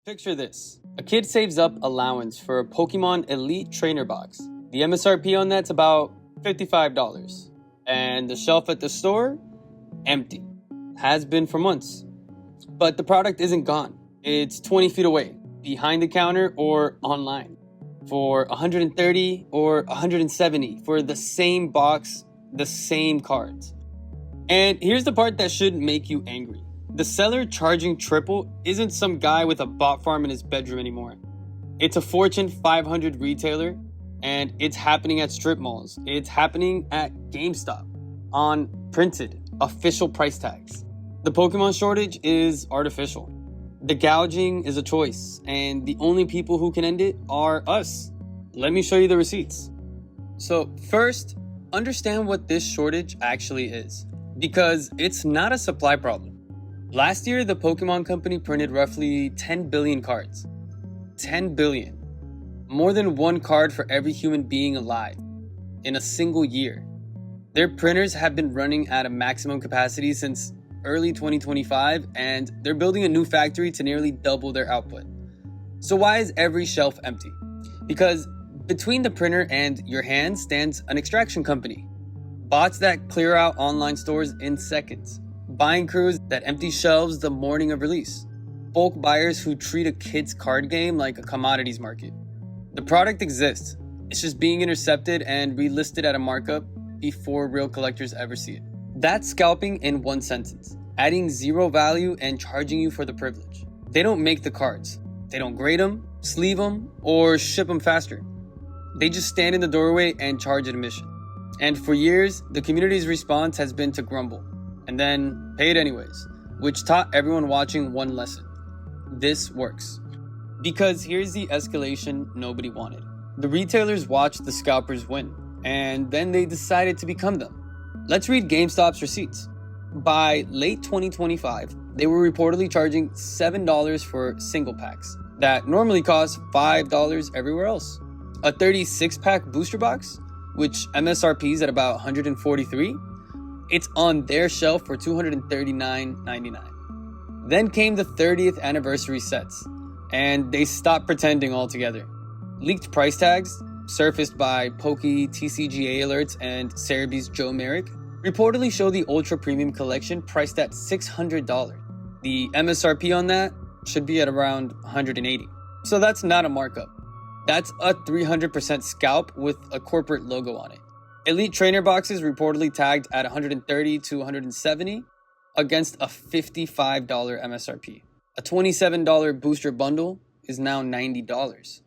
Picture this. A kid saves up allowance for a Pokemon Elite Trainer box. The MSRP on that's about $55. And the shelf at the store? Empty. Has been for months. But the product isn't gone. It's 20 feet away, behind the counter or online. For $130 or $170 for the same box, the same cards. And here's the part that should make you angry. The seller charging triple isn't some guy with a bot farm in his bedroom anymore. It's a Fortune 500 retailer, and it's happening at strip malls. It's happening at GameStop on printed, official price tags. The Pokemon shortage is artificial. The gouging is a choice, and the only people who can end it are us. Let me show you the receipts. So first, understand what this shortage actually is, because it's not a supply problem. Last year, the Pokemon company printed roughly 10 billion cards. 10 billion. More than one card for every human being alive in a single year. Their printers have been running at a maximum capacity since early 2025, and they're building a new factory to nearly double their output. So why is every shelf empty? Because between the printer and your hand stands an extraction company. Bots that clear out online stores in seconds. Buying crews that empty shelves the morning of release. Bulk buyers who treat a kid's card game like a commodities market. The product exists. It's just being intercepted and relisted at a markup before real collectors ever see it. That's scalping in one sentence. Adding zero value and charging you for the privilege. They don't make the cards. They don't grade them, sleeve them, or ship them faster. They just stand in the doorway and charge admission. And for years, the community's response has been to grumble. And then pay it anyways, which taught everyone watching one lesson. This works. Because here's the escalation nobody wanted. The retailers watched the scalpers win, and then they decided to become them. Let's read GameStop's receipts. By late 2025, they were reportedly charging $7 for single packs that normally cost $5 everywhere else. A 36-pack booster box, which MSRPs at about $143, it's on their shelf for $239.99. Then came the 30th anniversary sets, and they stopped pretending altogether. Leaked price tags, surfaced by Pokey TCGA alerts and Cerebee's Joe Merrick, reportedly show the Ultra Premium Collection priced at $600. The MSRP on that should be at around $180. So that's not a markup. That's a 300% scalp with a corporate logo on it. Elite Trainer boxes reportedly tagged at $130 to $170 against a $55 MSRP. A $27 booster bundle is now $90.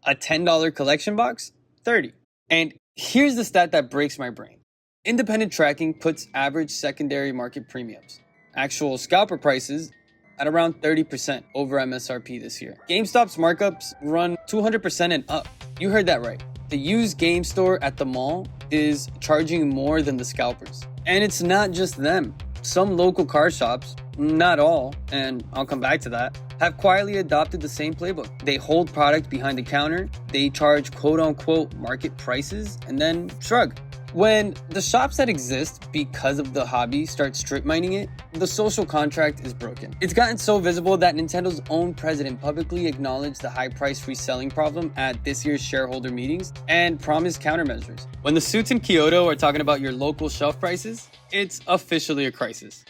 A $10 collection box, $30. And here's the stat that breaks my brain. Independent tracking puts average secondary market premiums, actual scalper prices, at around 30% over MSRP this year. GameStop's markups run 200% and up. You heard that right. The used game store at the mall is charging more than the scalpers. And it's not just them. Some local car shops, not all, and I'll come back to that, have quietly adopted the same playbook. They hold product behind the counter, they charge quote-unquote market prices, and then shrug. When the shops that exist because of the hobby start strip mining it, the social contract is broken. It's gotten so visible that Nintendo's own president publicly acknowledged the high price reselling problem at this year's shareholder meetings and promised countermeasures. When the suits in Kyoto are talking about your local shelf prices, it's officially a crisis.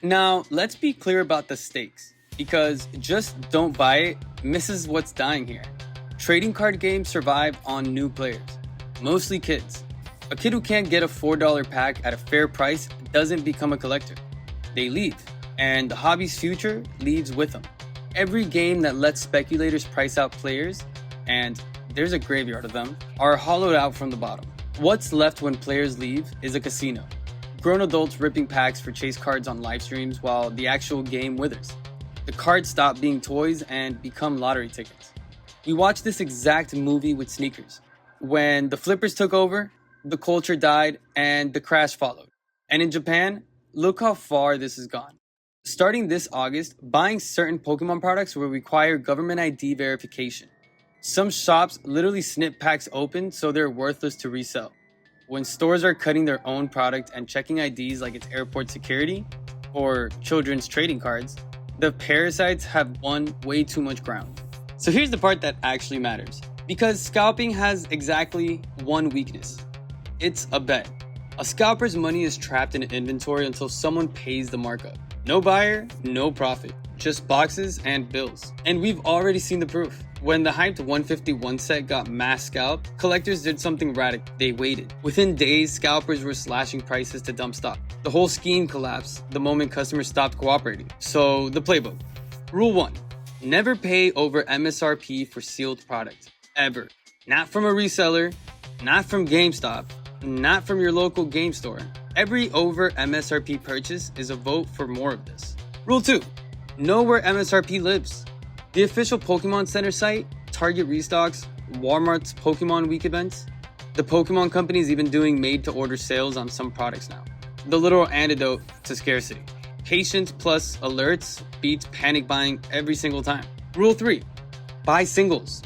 Now, let's be clear about the stakes, because just don't buy it misses what's dying here. Trading card games survive on new players, mostly kids. A kid who can't get a $4 pack at a fair price doesn't become a collector. They leave, and the hobby's future leaves with them. Every game that lets speculators price out players, and there's a graveyard of them, are hollowed out from the bottom. What's left when players leave is a casino. Grown adults ripping packs for chase cards on live streams while the actual game withers. The cards stop being toys and become lottery tickets. We watched this exact movie with sneakers. When the flippers took over, the culture died, and the crash followed. And in Japan, look how far this has gone. Starting this August, buying certain Pokemon products will require government ID verification. Some shops literally snip packs open so they're worthless to resell. When stores are cutting their own product and checking IDs like it's airport security or children's trading cards, The parasites have won way too much ground. So here's the part that actually matters. Because scalping has exactly one weakness. It's a bet. A scalper's money is trapped in inventory until someone pays the markup. No buyer, no profit. Just boxes and bills. And we've already seen the proof. When the hyped 151 set got mass scalped, collectors did something radical. They waited. Within days, scalpers were slashing prices to dump stock. The whole scheme collapsed the moment customers stopped cooperating. So, the playbook. Rule 1. Never pay over MSRP for sealed product. Ever. Not from a reseller, not from GameStop, not from your local game store. Every over MSRP purchase is a vote for more of this. Rule 2. Know where MSRP lives. The official Pokemon Center site, Target restocks, Walmart's Pokemon Week events. The Pokemon Company is even doing made-to-order sales on some products now. The literal antidote to scarcity. Patience plus alerts beats panic buying every single time. Rule 3. Buy singles.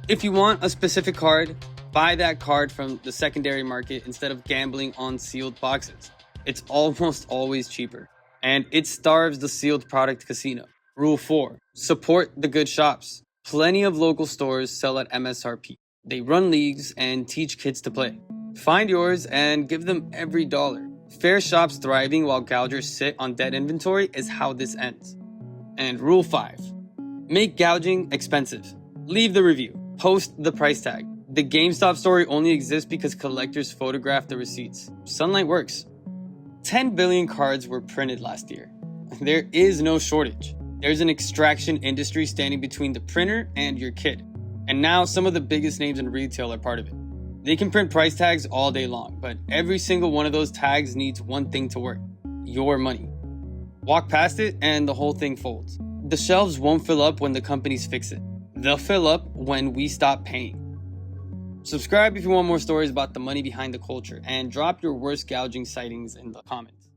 If you want a specific card, buy that card from the secondary market instead of gambling on sealed boxes. It's almost always cheaper. And it starves the sealed product casino. Rule 4. Support the good shops. Plenty of local stores sell at MSRP. They run leagues and teach kids to play. Find yours and give them every dollar. Fair shops thriving while gougers sit on dead inventory is how this ends. And Rule 5. Make gouging expensive. Leave the review. Post the price tag. The GameStop story only exists because collectors photograph the receipts. Sunlight works. 10 billion cards were printed last year. There is no shortage. There's an extraction industry standing between the printer and your kid. And now some of the biggest names in retail are part of it. They can print price tags all day long, but every single one of those tags needs one thing to work: your money. Walk past it and the whole thing folds. The shelves won't fill up when the companies fix it. They'll fill up when we stop paying. Subscribe if you want more stories about the money behind the culture, and drop your worst gouging sightings in the comments.